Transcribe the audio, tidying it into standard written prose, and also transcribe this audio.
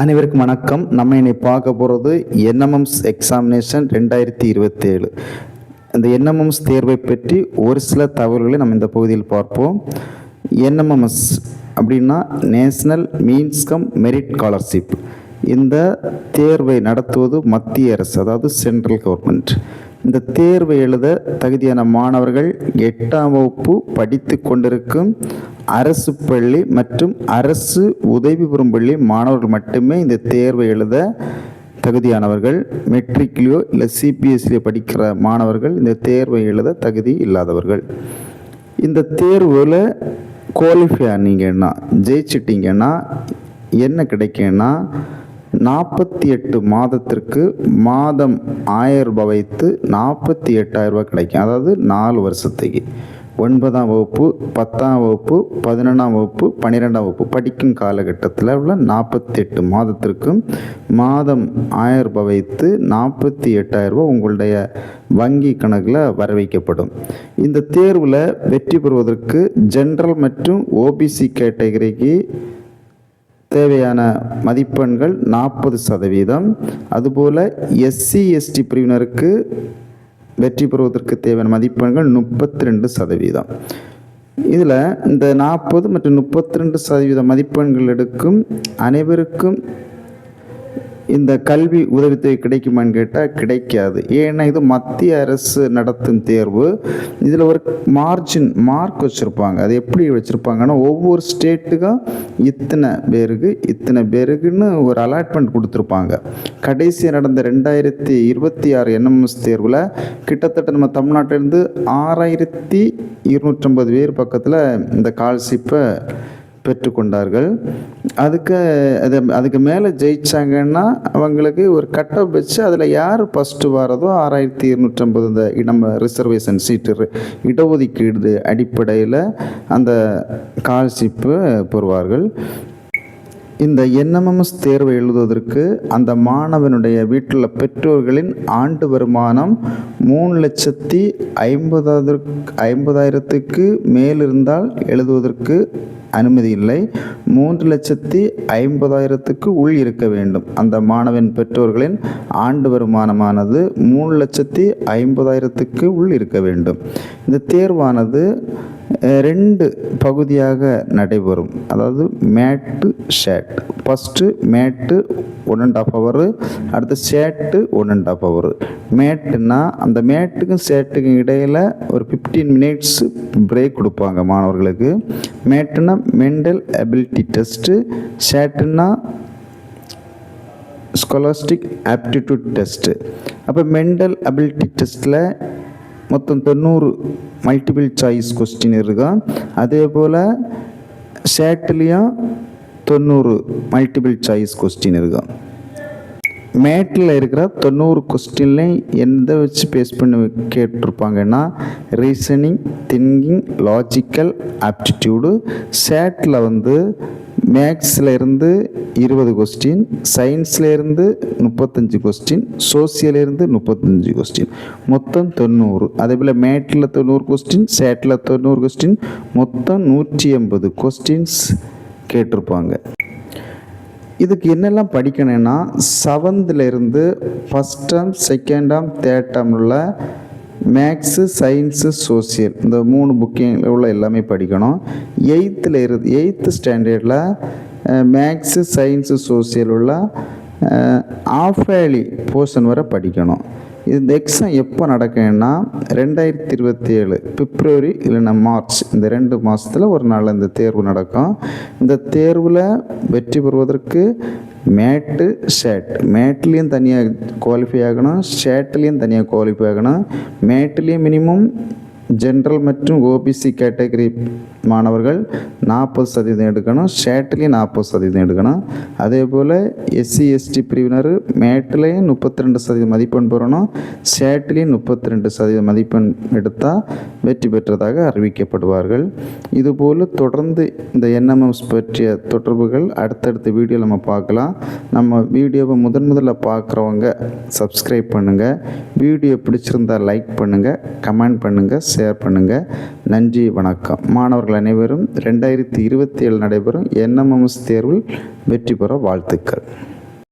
அனைவருக்கும் வணக்கம். நம்ம இன்னைக்கு பார்க்க போகிறது என்எம்எம்ஸ் எக்ஸாமினேஷன் 2027. இந்த என்எம்எம்ஸ் தேர்வை பற்றி ஒரு சில தகவல்களை நம்ம இந்த பகுதியில் பார்ப்போம். என்எம்எம்எஸ் அப்படின்னா national means come merit scholarship. இந்த தேர்வை நடத்துவது மத்திய அரசு, அதாவது சென்ட்ரல் கவர்மெண்ட். இந்த தேர்வை எழுத தகுதியான மாணவர்கள் 8ஆம் வகுப்பு படித்து கொண்டிருக்கும் அரசு பள்ளி மற்றும் அரசு உதவி பெறும் பள்ளி மாணவர்கள் மட்டுமே இந்த தேர்வை எழுத தகுதியானவர்கள். மெட்ரிக்லையோ இல்லை சிபிஎஸ்சிலையோ படிக்கிற மாணவர்கள் இந்த தேர்வை எழுத தகுதி இல்லாதவர்கள். இந்த தேர்வில் குவாலிஃபை ஆனீங்கன்னா, ஜெயிச்சிட்டிங்கன்னா என்ன கிடைக்குன்னா 48 மாதத்திற்கு மாதம் 1000 ரூபாய் வைத்து 48,000 ரூபாய் கிடைக்கும். அதாவது 4 வருஷத்துக்கு 9ஆம் வகுப்பு, 10ஆம் வகுப்பு, 11ஆம் வகுப்பு, 12ஆம் வகுப்பு படிக்கும் காலகட்டத்தில் உள்ள 48 மாதத்திற்கும் மாதம் 1000 ரூபாய் வைத்து 48,000 ரூபாய் உங்களுடைய வங்கி கணக்கில் வர வைக்கப்படும். இந்த தேர்வில் வெற்றி பெறுவதற்கு ஜென்ரல் மற்றும் ஓபிசி கேட்டகரிக்கு தேவையான மதிப்பெண்கள் 40%. அதுபோல் எஸ்சி எஸ்டி பிரிவினருக்கு வெற்றி பெறுவதற்கு தேவையான மதிப்பெண்கள் 32%. இதில் இந்த 40 மற்றும் 32% மதிப்பெண்கள் எடுக்கும் அனைவருக்கும் இந்த கல்வி உதவித்தொகை கிடைக்குமான்னு கேட்டால் கிடைக்காது. ஏன்னா இது மத்திய அரசு நடத்தும் தேர்வு. இதில் ஒரு மார்க் வச்சுருப்பாங்க. அது எப்படி வச்சுருப்பாங்கன்னா, ஒவ்வொரு ஸ்டேட்டுக்கும் இத்தனை பேருக்குன்னு ஒரு அலாட்மெண்ட் கொடுத்துருப்பாங்க. கடைசி நடந்த 2026 என்எம்எஸ் தேர்வில் கிட்டத்தட்ட நம்ம தமிழ்நாட்டிலேருந்து 6,250 பேர் பக்கத்தில் இந்த ஸ்காலர்ஷிப்பை பெற்றுக்கொண்டார்கள். அதுக்கு மேலே ஜெயிச்சாங்கன்னா அவங்களுக்கு ஒரு கட்டப் வச்சு அதில் யார் ஃபஸ்ட்டு வரதோ 6,250 இந்த இடம் ரிசர்வேஷன் சீட்டு இடஒதுக்கீடு அடிப்படையில் அந்த ஸ்காலர்ஷிப்பு பெறுவார்கள். இந்த என்எம்எம்எஸ் தேர்வை எழுதுவதற்கு அந்த மாணவனுடைய வீட்டில் பெற்றோர்களின் ஆண்டு வருமானம் 3,50,000க்கு மேல் இருந்தால் எழுதுவதற்கு அனுமதி இல்லை. 3,50,000க்கு உள் இருக்க வேண்டும். அந்த மாணவன் பெற்றோர்களின் ஆண்டு வருமானமானது 3,50,000க்கு உள் இருக்க வேண்டும். இந்த தேர்வானது 2 பகுதியாக நடைபெறும். அதாவது மேட்டு ஷேட். ஃபஸ்ட்டு மேட்டு 1.5 ஹவர், அடுத்து ஷேட்டு 1.5 ஹவர். மேட்டுன்னா அந்த மேட்டுக்கும் ஷேட்டுக்கும் இடையில் ஒரு 15 மினிட்ஸ் பிரேக் கொடுப்பாங்க மாணவர்களுக்கு. மேட்டுன்னா மென்டல் எபிலிட்டி டெஸ்ட்டு, ஷேட்டுன்னா ஸ்காலஸ்டிக் ஆப்டிடியூட் டெஸ்ட்டு. அப்போ மென்டல் எபிலிட்டி டெஸ்ட்டில் மொத்தம் 90 மல்டிபிள் சாய்ஸ் கொஸ்டின் இருக்கும். அதே போல் ஷேட்லேயும் 90 மல்டிபிள் சாய்ஸ் கொஸ்டின் இருக்கும். மேட்டில் இருக்கிற 90 கொஸ்டின்லையும் எந்த வச்சு பேஸ் பண்ணி கேட்டிருப்பாங்கன்னா ரீசனிங், திங்கிங், லாஜிக்கல், ஆப்டிடியூடு. ஷேட்டில் மேக்ஸில் இருந்து 20 கொஸ்டின், சயின்ஸில் இருந்து 35 கொஸ்டின், சோசியலிருந்து 35 கொஸ்டின், மொத்தம் 90. அதேபோல் மேட்டில் 90 கொஸ்டின், ஷேட்டில் 90 கொஸ்டின், மொத்தம் 180 கொஸ்டின்ஸ் கேட்டிருப்பாங்க. இதுக்கு என்னெல்லாம் படிக்கணும்னா 7th first term, second term, third term உள்ள மேக்ஸு, சயின்ஸு, சோசியல் இந்த 3 புக்கிங்கில் உள்ள எல்லாமே படிக்கணும். 8th ஸ்டாண்டர்டில் மேக்ஸு, சயின்ஸு, சோசியல் உள்ள ஆஃப் ஏர்லி போர்ஷன் வரை படிக்கணும். இந்த எக்ஸாம் எப்போ நடக்குன்னா 2027 பிப்ரவரி இல்லைன்னா மார்ச், இந்த 2 மாதத்தில் ஒரு நாள் இந்த தேர்வு நடக்கும். இந்த தேர்வில் வெற்றி பெறுவதற்கு மேட்டு, ஷேட், மேட்லேயும் தனியாக குவாலிஃபை ஆகணும், ஷேட்லேயும் தனியாக குவாலிஃபை ஆகணும். மேட்லேயும் மினிமம் ஜென்ரல் மற்றும் ஓபிசி கேட்டகரி மாணவர்கள் 40% எடுக்கணும், ஷேட்லேயும் 40% எடுக்கணும். அதே போல் எஸ்சி எஸ்டி பிரிவினர் மேட்லேயும் 32% மதிப்பெண் பெறணும், ஷேட்லேயும் 32% மதிப்பெண் எடுத்தால் வெற்றி பெற்றதாக அறிவிக்கப்படுவார்கள். இதுபோல் தொடர்ந்து இந்த என்எம்எம்எஸ் பற்றிய தொடர்புகள் அடுத்தடுத்த வீடியோ நம்ம பார்க்கலாம். நம்ம வீடியோவை முதல்ல பார்க்குறவங்க சப்ஸ்கிரைப் பண்ணுங்கள். வீடியோ பிடிச்சிருந்தால் லைக் பண்ணுங்கள், கமெண்ட் பண்ணுங்கள், ஷேர் பண்ணுங்கள். நன்றி, வணக்கம். மாணவர்கள் மாணவர்கள் அனைவரும் 2027 நடைபெறும் என்எம்எம்எஸ் தேர்வில் வெற்றி பெற வாழ்த்துக்கள்.